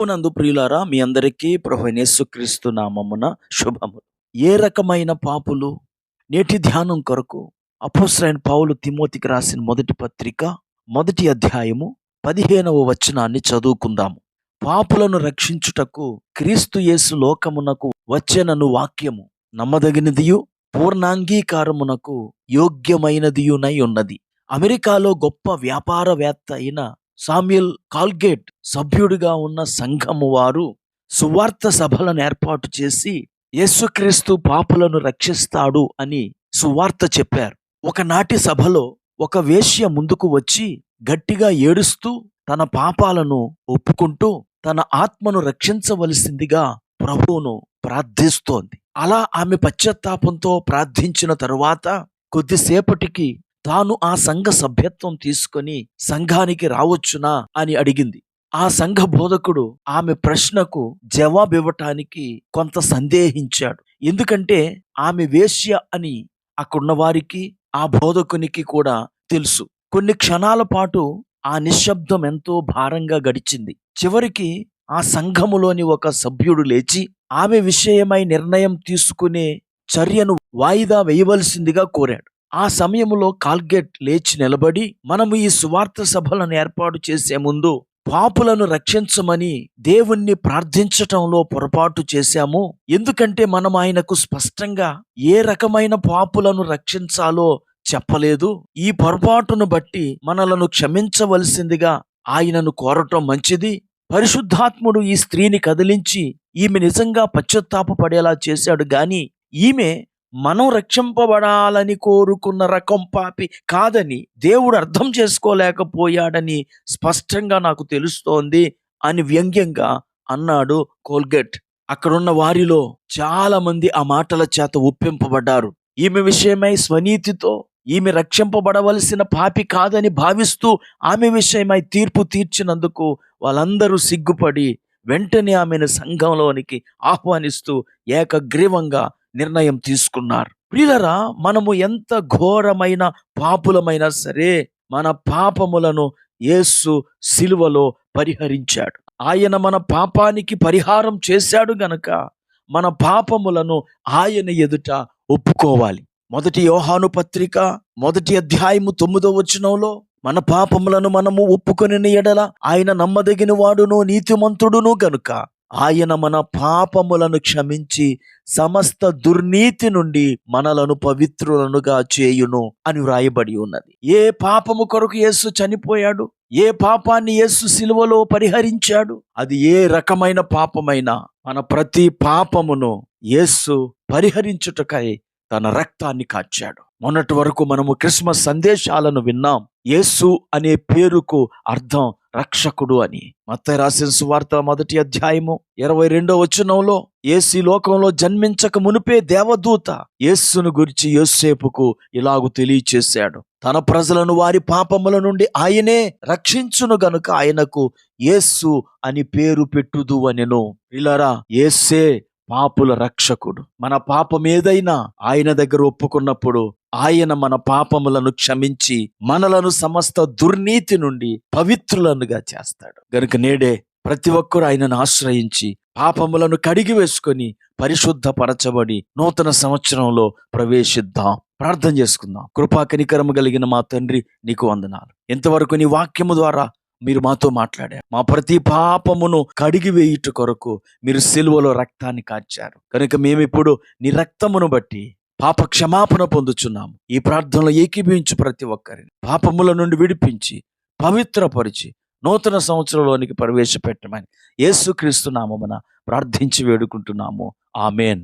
ప్రభువునందు ప్రియులారా, మీ అందరికీ ప్రభువైన యేసుక్రీస్తు నామమున శుభములు. ఏ రకమైన పాపులు? నేటి ధ్యానం కొరకు అపోస్తలుడైన పౌలు తిమోతికి రాసిన మొదటి పత్రిక మొదటి అధ్యాయము 15వ వచనాన్ని చదువుకుందాము. పాపులను రక్షించుటకు క్రీస్తు యేసు లోకమునకు వచ్చెనను వాక్యము నమ్మదగినదియు పూర్ణాంగీకారమునకు యోగ్యమైనదియునై ఉన్నది. అమెరికాలో గొప్ప వ్యాపారవేత్త అయిన సామ్యుయల్ కాల్గేట్ సభ్యుడిగా ఉన్న సంఘము వారు సువార్త సభలను ఏర్పాటు చేసి యేసుక్రీస్తు పాపులను రక్షిస్తాడు అని సువార్త చెప్పారు. ఒకనాటి సభలో ఒక వేశ్య ముందుకు వచ్చి గట్టిగా ఏడుస్తూ తన పాపాలను ఒప్పుకుంటూ తన ఆత్మను రక్షించవలసిందిగా ప్రభువును ప్రార్థిస్తోంది. అలా ఆమె పశ్చాత్తాపంతో ప్రార్థించిన తరువాత కొద్దిసేపటికి తాను ఆ సంఘ సభ్యత్వం తీసుకొని సంఘానికి రావచ్చునా అని అడిగింది. ఆ సంఘ బోధకుడు ఆమె ప్రశ్నకు జవాబివ్వటానికి కొంత సందేహించాడు. ఎందుకంటే ఆమె వేశ్య అని అక్కడున్న వారికి ఆ బోధకునికి కూడా తెలుసు. కొన్ని క్షణాల పాటు ఆ నిశ్శబ్దం ఎంతో భారంగా గడిచింది. చివరికి ఆ సంఘములోని ఒక సభ్యుడు లేచి ఆమె విషయమై నిర్ణయం తీసుకునే చర్యను వాయిదా వేయవలసిందిగా కోరాడు. ఆ సమయంలో కాల్గేట్ లేచి నిలబడి, మనము ఈ సువార్త సభలను ఏర్పాటు చేసే ముందు పాపులను రక్షించమని దేవుణ్ణి ప్రార్థించటంలో పొరపాటు చేశాము. ఎందుకంటే మనం ఆయనకు స్పష్టంగా ఏ రకమైన పాపులను రక్షించాలో చెప్పలేదు. ఈ పొరపాటును బట్టి మనలను క్షమించవలసిందిగా ఆయనను కోరటం మంచిది. పరిశుద్ధాత్ముడు ఈ స్త్రీని కదిలించి ఈమె నిజంగా పశ్చాత్తాపపడేలా చేశాడు గాని ఈమె మనం రక్షింపబడాలని కోరుకున్న రకం పాపి కాదని దేవుడు అర్థం చేసుకోలేకపోయాడని స్పష్టంగా నాకు తెలుస్తోంది అని వ్యంగ్యంగా అన్నాడు కోల్గేట్. అక్కడున్న వారిలో చాలా మంది ఆ మాటల చేత ఒప్పింపబడ్డారు. ఈమె విషయమై స్వనీతితో ఈమె రక్షింపబడవలసిన పాపి కాదని భావిస్తూ ఆమె విషయమై తీర్పు తీర్చినందుకు వాళ్ళందరూ సిగ్గుపడి వెంటనే ఆమెను సంఘంలోనికి ఆహ్వానిస్తూ ఏకగ్రీవంగా నిర్ణయం తీసుకున్నారు. ప్రియులారా, మనము ఎంత ఘోరమైన పాపులమైనా సరే మన పాపములను యేసు సిలువలో పరిహరించాడు. ఆయన మన పాపానికి పరిహారం చేశాడు గనక మన పాపములను ఆయన ఎదుట ఒప్పుకోవాలి. మొదటి యోహాను పత్రిక మొదటి అధ్యాయము 9వ వచనంలో మన పాపములను మనము ఒప్పుకొనిన ఎడల ఆయన నమ్మదగిన వాడును నీతిమంతుడును గనుక ఆయన మన పాపములను క్షమించి సమస్త దుర్నీతి నుండి మనలను పవిత్రులనుగా చేయును అని వ్రాయబడి ఉన్నది. ఏ పాపము కొరకు యేసు చనిపోయాడు, ఏ పాపాన్ని యేసు సిలువలో పరిహరించాడు, అది ఏ రకమైన పాపమైనా మన ప్రతి పాపమును యేసు పరిహరించుటకై తన రక్తాన్ని కార్చాడు. మొన్నటి వరకు మనము క్రిస్మస్ సందేశాలను విన్నాం. యేసు అనే పేరుకు అర్థం రక్షకుడు అని. మత్తయి రాసిన సువార్త మొదటి అధ్యాయము 22వ వచనంలో యేసు లోకంలో జన్మించక మునిపే దేవదూత యేసును గురించి యోసేపుకు ఇలాగు తెలియచేశాడు. తన ప్రజలను వారి పాపముల నుండి ఆయనే రక్షించును గనుక ఆయనకు యేసు అని పేరు పెట్టుదు అనెను. ప్రియులారా, యేసే పాపుల రక్షకుడు. మన పాపం ఏదైనా ఆయన దగ్గర ఒప్పుకున్నప్పుడు ఆయన మన పాపములను క్షమించి మనలను సమస్త దుర్నీతి నుండి పవిత్రులనుగా చేస్తాడు. గనుక నేడే ప్రతి ఒక్కరూ ఆయనను ఆశ్రయించి పాపములను కడిగి వేసుకొని పరిశుద్ధపరచబడి నూతన సంవత్సరంలో ప్రవేశిద్దాం. ప్రార్థన చేసుకుందాం. కృపా కనికరము కలిగిన మా తండ్రి, నీకు వందనాలు. ఇంతవరకు నీ వాక్యము ద్వారా మీరు మాతో మాట్లాడారు. మా ప్రతి పాపమును కడిగి వేయుట కొరకు మీరు సిలువలో రక్తాన్ని కార్చారు కనుక మేమిప్పుడు నీ రక్తమును బట్టి పాప క్షమాపణ పొందుచున్నాము. ఈ ప్రార్థనలో ఏకీభవించు ప్రతి ఒక్కరిని పాపముల నుండి విడిపించి పవిత్రపరిచి నూతన సంవత్సరంలోనికి ప్రవేశపెట్టమని యేసుక్రీస్తు నామమున ప్రార్థించి వేడుకుంటున్నాము. ఆమేన్.